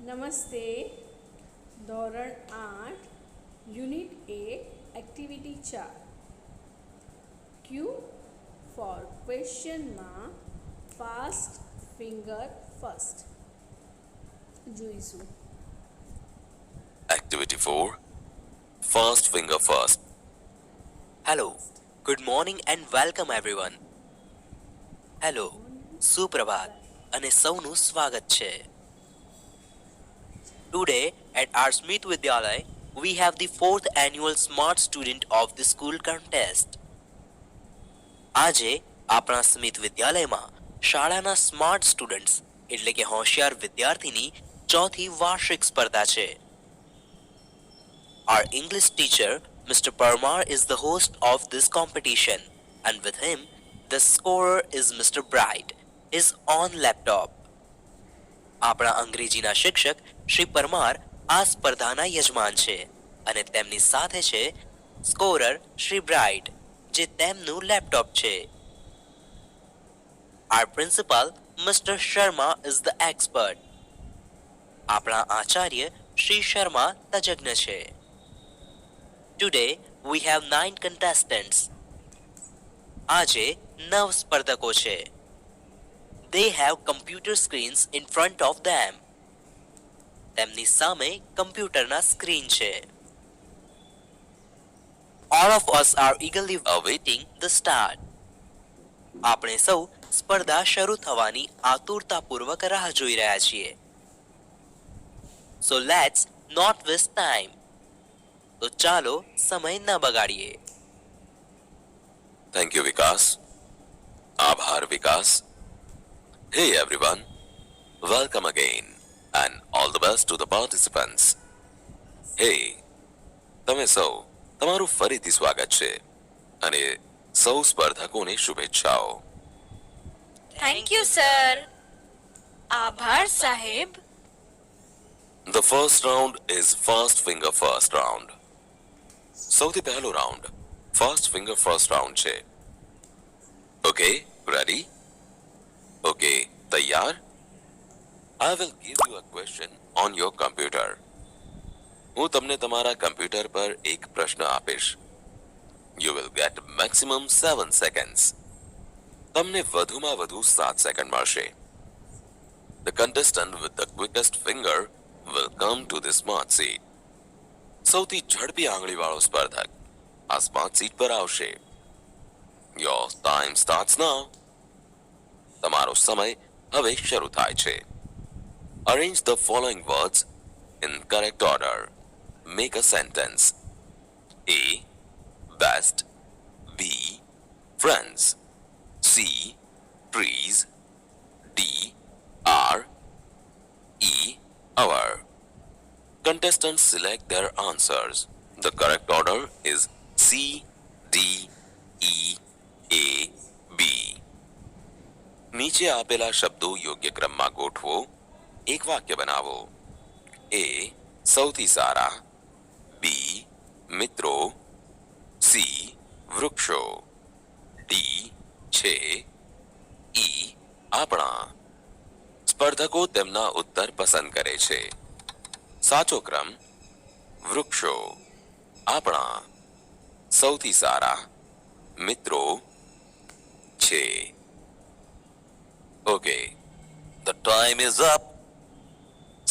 નમસ્તે. ધોરણ 8 unit 1 activity 4 ક્યુ four ક્વેશ્ચનમાં fast finger first જોઈશું. Activity 4 Fast Finger First. Hello, good morning and welcome everyone. Hello, સુપ્રભાત અને સૌનું સ્વાગત છે. Today at our Smith Vidyalaya, we have the 4th annual Smart Student of the School contest. આજે આપણા Smith વિદ્યાલયમાં શાળાના smart students એટલે કે હોશિયાર વિદ્યાર્થીની ચોથી વાર્ષિક સ્પર્ધા છે. Our English teacher, Mr. Parmar, is the host of this competition, and with him, the scorer is Mr. Bright, is on laptop. આપણા અંગ્રેજીના શિક્ષક શ્રી પરમાર આ સ્પર્ધાના યજમાન છે અને તેમની સાથે છે સ્કોરર શ્રી બ્રાઇટ જે તેમનું લેપટોપ છે. Our principal, Mr. Sharma, is the expert. આપણા આચાર્ય શ્રી શર્મા તજજ્ઞ છે. Today we have 9 contestants. આજે 9 સ્પર્ધકો છે. They have computer screens in front of them. તેમની સામે કમ્પ્યુટરના સ્ક્રીન છે. All of us are eagerly awaiting the start. આપણે સૌ સ્પર્ધા શરૂ થવાની આતુરતાપૂર્વક રાહ જોઈ રહ્યા છીએ. So let's not waste time. તો ચાલો સમય ન બગાડીએ. Thank you, Vikas. Abhar Vikas. Hey everyone, welcome again and all the best to the participants. Hey, તમે સૌ તમારું ફરીથી સ્વાગત છે અને સૌ સ્પર્ધકોને શુભેચ્છાઓ. Thank you sir. આભાર સાહેબ. The first round is fast finger first round. સૌથી પહેલો round fast finger first round છે. Okay, ready? ઓકે, તૈયાર? I will give you a question on your computer. હું તમને તમારા કમ્પ્યુટર પર એક પ્રશ્ન આપીશ. You will get maximum 7 seconds. તમને વધુમાં વધુ 7 સેકન્ડ મળશે. The contestant with the quickest finger will come to the smart seat. સૌથી ઝડપી આંગળીવાળો સ્પર્ધક આ સ્માર્ટ સીટ પર આવશે. Your time starts now. તમારો સમય હવે શરૂ થાય છે. Arrange the following words in correct order. Make a sentence. A. Best. B. Friends. C. Trees. D. R. E. Our. Contestants select their answers. The correct order is C, D, E, A, B. નીચે આપેલા શબ્દો યોગ્ય ક્રમમાં ગોઠવો. એક વાક્ય બનાવો. A. સૌથી સારા. B. મિત્રો. C. વૃક્ષો. D. છે. E. આપણા. સ્પર્ધકો તેમના ઉત્તર પસંદ કરે છે. સાચો ક્રમ વૃક્ષો, આપણા, સૌથી સારા, મિત્રો, છે. Okay, the time is up.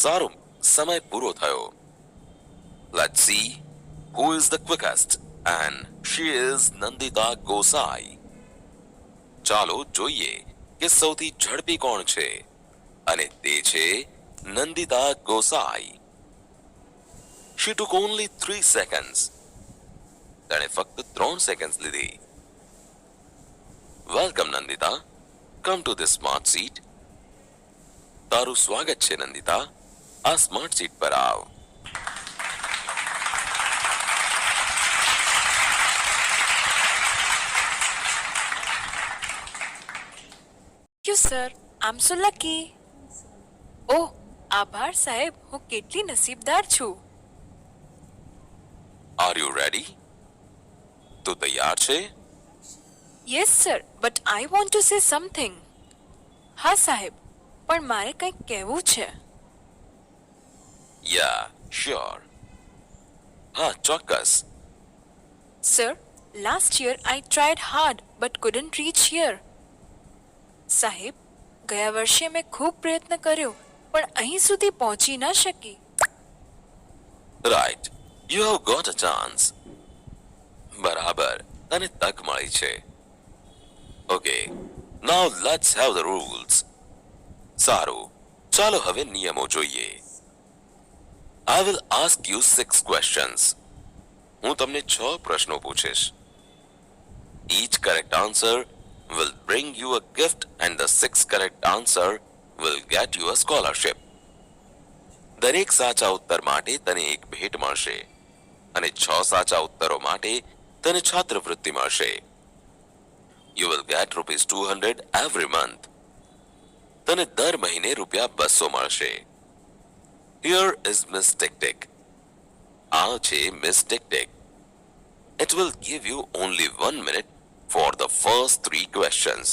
સારું, સમય પૂરો થયો. Let's see who is the quickest and she is Nandita Gosai. ચાલો જોઈએ કે સૌથી ઝડપી કોણ છે અને તે છે Nandita Gosai. She took only 3 seconds. તેણે ફક્ત 3 સેકન્ડ્સ લીધી. Welcome Nandita. Come to this smart seat. તારું સ્વાગત છે નંદિતા. આ સ્માર્ટ સીટ પર આવ. Thank you sir. I am so lucky. Oh, આભાર સાહેબ. હું કેટલી નસીબદાર છું. Are you ready? તું તૈયાર છે? Yes sir, but I want to say something. હા સાહેબ, પણ મારે કંઈક કહેવું છે. યા શ્યોર. હા ચોક્કસ. Sir, last year I tried hard but couldn't reach here. સાહેબ, ગયા વર્ષે મેં ખૂબ પ્રયત્ન કર્યો પણ અહીં સુધી પહોંચી ન શકી. Right, you have got a chance. બરાબર, તને તક મળી છે. Okay, now let's have the rules. સારું, ચાલો હવે નિયમો જોઈએ. I will ask you 6 questions. હું તમને 6 પ્રશ્નો પૂછીશ. Each correct answer will bring you a gift and the 6th correct answer will get you a scholarship. દરેક સાચા ઉત્તર માટે તને એક ભેટ મળશે અને 6 સાચા ઉત્તરો માટે તને છાત્રવૃત્તિ મળશે. You will get ₹200 every month. તને દર મહિને ₹200 મળશે. Here is Miss Tick Tick. આ છે Miss Tick Tick. It will give you only 1 minute for the first 3 questions.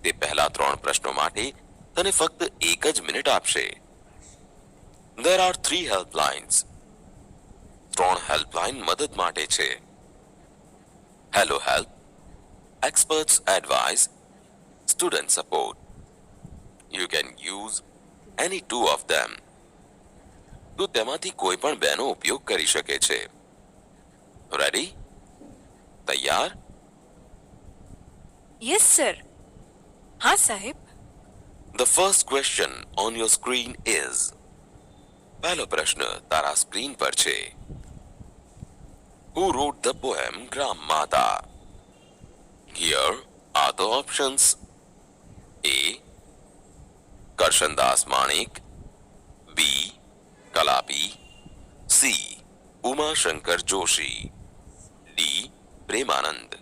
તે પહેલા 3 પ્રશ્નો માટે તને ફક્ત 1 જ મિનિટ આપશે. There are 3 helplines. 3 હેલ્પલાઇન મદદ માટે છે. Hello Help, Experts Advice, Student Support. You can use any 2 of them. તું તેમાંથી કોઈ પણ બેનો ઉપયોગ કરી શકે છે. રેડી? તૈયાર? Yes, sir. હા સાહેબ. The first question on your screen is. પહેલો પ્રશ્ન તારા સ્ક્રીન પર છે. Who wrote the poem Gram Mata? Here are the options. A. Karshandas Manik. B. Kalapi. C. Uma Shankar Joshi. D. Premanand.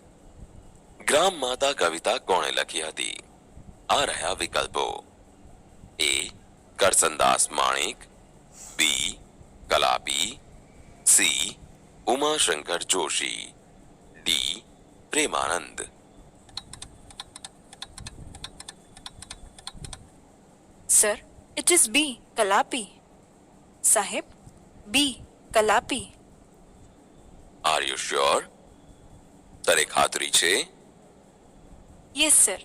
ગ્રામ માતા કવિતા કોણે લખી હતી? આ રહ્યા વિકલ્પો. A. Karsandas Manik. B. Kalapi. C. Umashankar Joshi. D. Premanand. Sir, it is B. Kalapi. સાહેબ, B. Kalapi. Are you sure? તને ખાતરી છે? Yes, sir.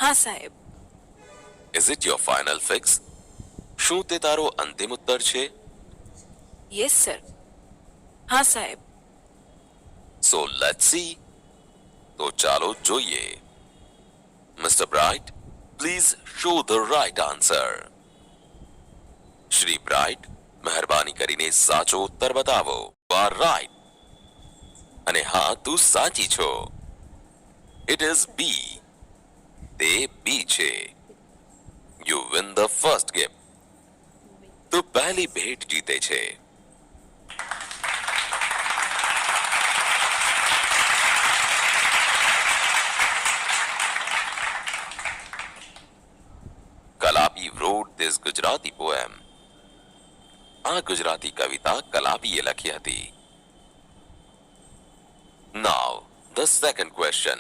હા સાહેબ. Is it your final fix? શું તે તારો અંતિમ ઉત્તર છે? Yes, sir. હા સાહેબ. So let's see. તો ચાલો જોઈએ. Mr. Bright, please show the right answer. Shri bright, મહેરબાની કરીને સાચો ઉત્તર બતાવો. You are right. અને હા, તું સાચી છો. It is B. તે B છે. You win the first gift. તું પહેલી ભેટ જીતે છે. Kalapi wrote this Gujarati poem. આ ગુજરાતી કવિતા કલાપીએ લખી હતી. Now, the second question.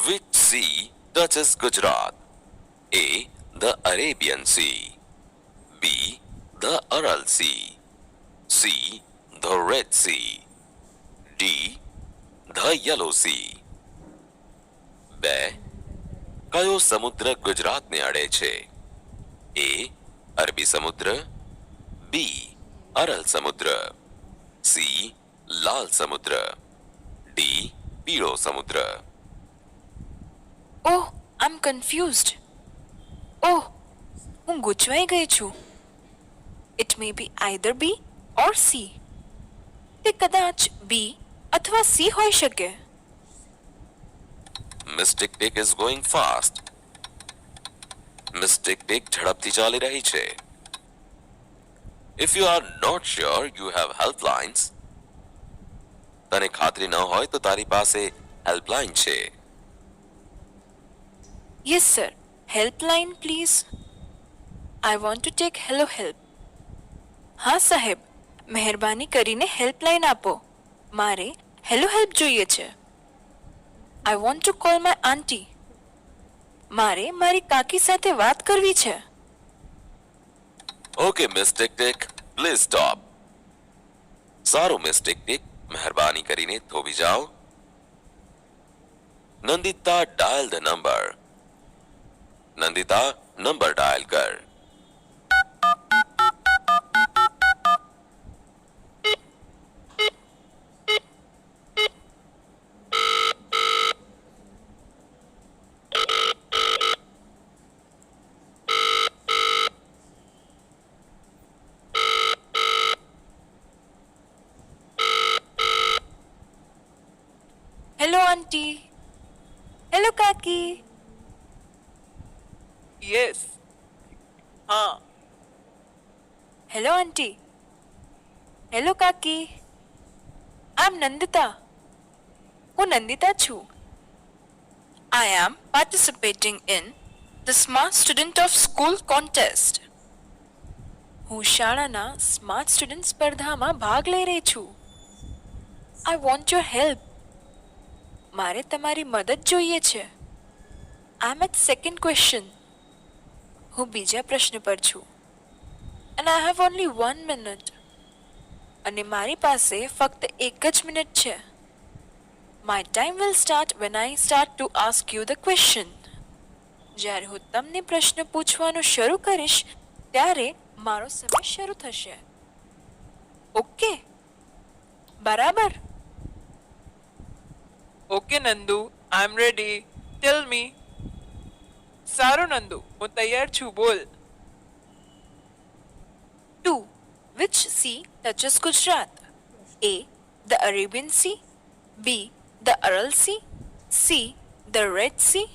Which sea touches Gujarat? A. The Arabian Sea. B. The Aral Sea. C. The Red Sea. D. The Yellow Sea. 2. કયો સમુદ્ર ગુજરાતને અડે છે? A. અરબી સમુદ્ર. B. અરલ સમુદ્ર. C. લાલ સમુદ્ર. D. પીળો સમુદ્ર. Oh, I'm confused. Oh, હું ગૂંચવાઈ ગઈ છું. It may be either B or C. તે કદાચ B અથવા C હોઈ શકે. Miss Tick Tick is going fast. Miss Tick Tick ઝડપથી ચાલી રહી છે. If you are not sure, you have helplines. તને ખાતરી ન હોય તો તારી પાસે હેલ્પલાઇન છે. Yes, sir. Helpline, please. I want to take Hello Help. હા સાહેબ, મહેરબાની કરીને હેલ્પલાઇન આપો. મારે હેલો હેલ્પ જોઈએ છે. I want to call my auntie. મારે મારી કાકી સાથે વાત કરવી છે. Okay miss tick tick please stop. સારું મિસ ટિક ટિક, મહેરબાની કરીને થોભી જાઓ. Nandita dial the number. Nandita number dial કર. Hello aunty. હેલો કાકી. યસ. હા. Hello aunty. હેલો કાકી. આમ નંદિતા. હું નંદિતા છું. I am participating in the Smart Student of School contest. હું શાળાના સ્માર્ટ સ્ટુડન્ટ સ્પર્ધામાં ભાગ લઈ રહી છું. I want your help. મારે તમારી મદદ જોઈએ છે. I am at second question. હું બીજા પ્રશ્ન પર છું. And I have only 1 minute. અને મારી પાસે ફક્ત 1 જ મિનિટ છે. My time will start when I start to ask you the question. જ્યારે હું તમને પ્રશ્ન પૂછવાનું શરૂ કરીશ ત્યારે મારો સમય શરૂ થશે. ઓકે? બરાબર? ઓકે નંદુ, આઈ એમ રેડી. ટેલ મી. સારું નંદુ, હું તૈયાર છું, બોલ. 2. Which sea touches Gujarat? A. The Arabian Sea. B. The Aral Sea. C. The Red Sea.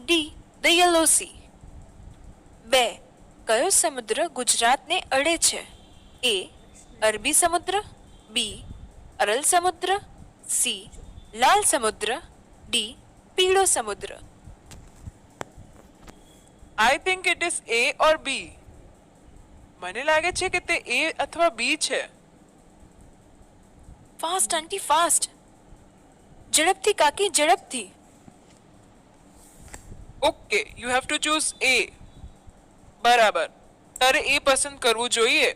D. The Yellow Sea. 2. કયો સમુદ્ર ગુજરાતને અડે છે? A. અરબી સમુદ્ર. B. અરલ સમુદ્ર. C. લાલ સમુદ્ર. D. પીળો સમુદ્ર. I think it is A or B. મને લાગે છે કે તે એ અથવા બી છે. Fast aunty fast. ઝડપથી કાકી ઝડપથી. Okay, you have to choose A. બરાબર, તારે એ પસંદ કરવું જોઈએ.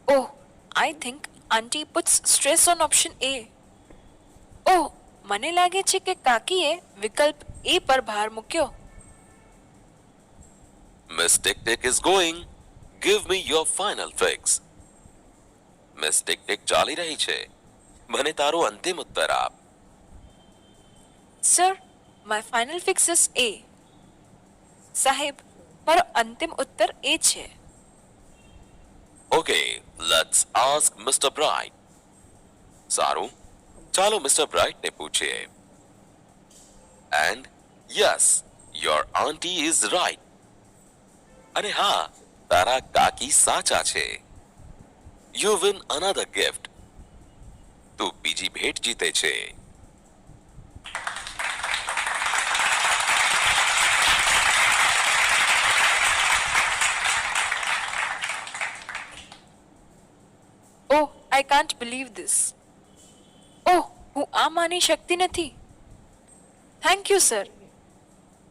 Oh, I think aunty puts stress on option A. Oh, મને લાગે છે કે કાકીએ વિકલ્પ એ પર ભાર મૂક્યો. Miss Tick Tick is going. Give me your final fix. Miss Tick Tick ચાલી રહી છે. મને તારો અંતિમ ઉત્તર આપ. Sir, my final fix is A. સાહેબ, મારો અંતિમ ઉત્તર એ છે. Okay, let's ask Mr. Bright. સારું, ચાલો મિસ્ટર બ્રાઇટ ને પૂછીએ. And yes, your auntie is right. અને હા, તારા કાકી સાચા છે. You win another gift. તું બીજી ભેટ જીતે છે. ઓહ, આઈ કાન્ટ બિલીવ ધીસ. ઓહ, હું આ માની શકતી નથી. Thank you sir.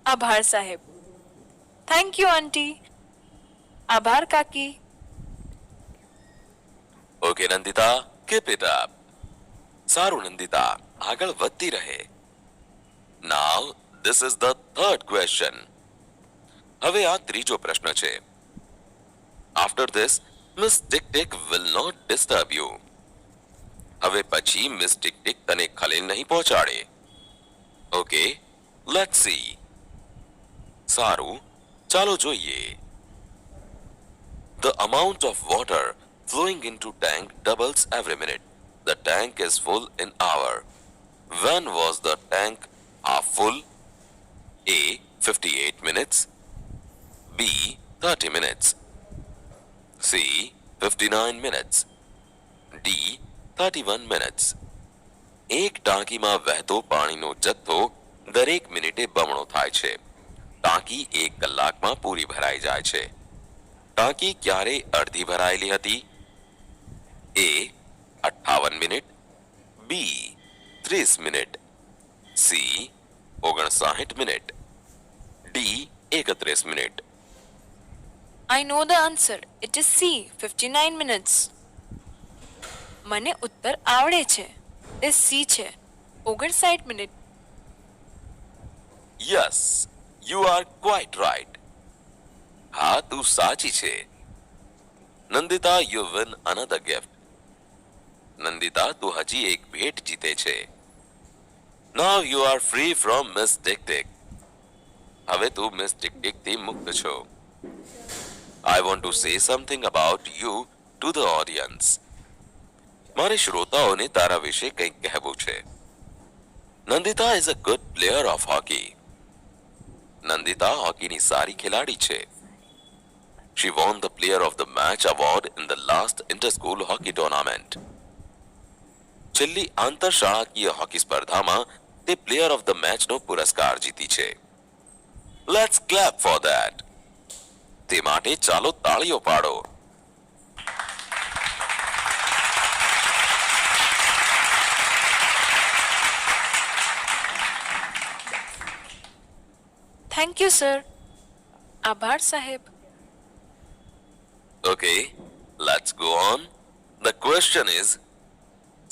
આભાર સાહેબ. થેન્ક યુ આંટી. આભાર કાકી. Okay, Nandita, keep it up. સારું નંદિતા, આગળ વધતી રહે. Now, this is the third question. હવે આ ત્રીજો પ્રશ્ન છે. After this, Miss Tick Tick will not disturb you. હવે પછી મિસ ટિક ટિક તને ખલેલ નહીં પહોંચાડે. Okay, let's see. સારું, ચાલો જોઈએ. The amount of water flowing into tank doubles every minute. The tank is full in hour. When was the tank half full? A. 58 minutes. B. 30 minutes. C. 59 minutes. D. 31 minutes. એક ટાંકીમાં વહેતો પાણીનો જથ્થો દરેક મિનિટે બમણો થાય છે. ટાંકી 1 કલાકમાં પૂરી ભરાઈ જાય છે. ટાંકી ક્યારે અડધી ભરાયેલી હતી? A. 58 minute. B. 30 minute. C. 59 minute. D. 31 minute. I know the answer. It is C, 59 minutes. મને ઉત્તર આવડે છે. તે C છે. 59 minute. Yes, you are quite right. હા તું સાચી છે. Nandita, you win another gift. Nandita, તું હજી એક ભેટ જીતે છે. Now you are free from Miss Tick Tick. હવે તું મિસ ટિક ટિક થી મુક્ત છો. I want to say something about you to the audience. મારે શ્રોતાઓને તારા વિશે કંઈક કહેવું છે. Nandita is a good player of hockey. Nandita હોકીની સારી ખેલાડી છે. She won the Player of the Match award in the last inter-school hockey tournament. છેલ્લી આંતરશાળાકીય હોકી સ્પર્ધામાં તે પ્લેયર ઓફ ધ મેચનો પુરસ્કાર જીતી છે. Let's clap for that. તે માટે ચાલો તાળીઓ પાડો. Thank you, sir. આભાર સાહેબ. Okay, let's go on. The question is,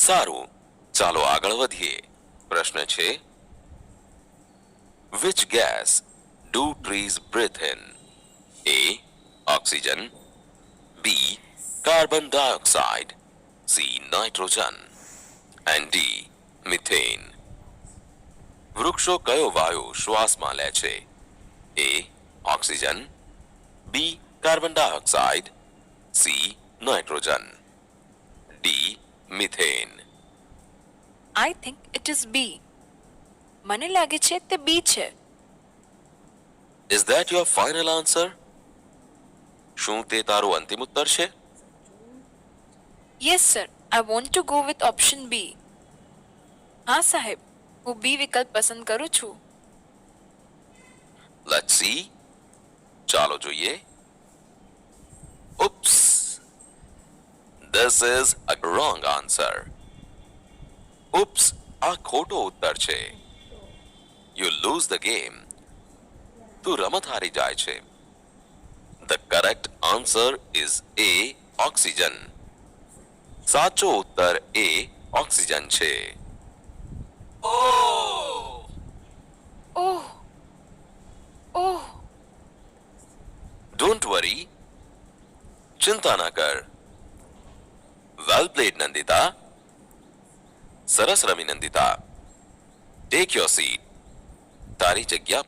સારું, ચાલો આગળ વધીએ. પ્રશ્ન છે, which gas do trees breathe in? A. Oxygen. B. Carbon dioxide. C. Nitrogen. And D. Methane. વૃક્ષો કયો વાયુ શ્વાસમાં લે છે? A. Oxygen. B. Carbon dioxide. C. Nitrogen. D. Methane. I think it is B. મને લાગે છે તે B છે. Is that your final answer? શું તે તારું અંતિમ ઉત્તર છે? Yes, sir. I want to go with option B. હા સાહેબ, હું B વિકલ્પ પસંદ કરું છું. Let's see. ચાલો જોઈએ. Oops. This is a wrong answer. Oops, આ ખોટો ઉત્તર છે. You lose the game. તું રમત હારી જાય છે. The correct answer is A. Oxygen. સાચો ઉત્તર A. Oxygen છે. ઓહ ઓહ Don't worry. ચિંતા ના કર. Well played, Nandita. સરસ રમી નંદિતા. Take your seat. તારી જગ્યા પર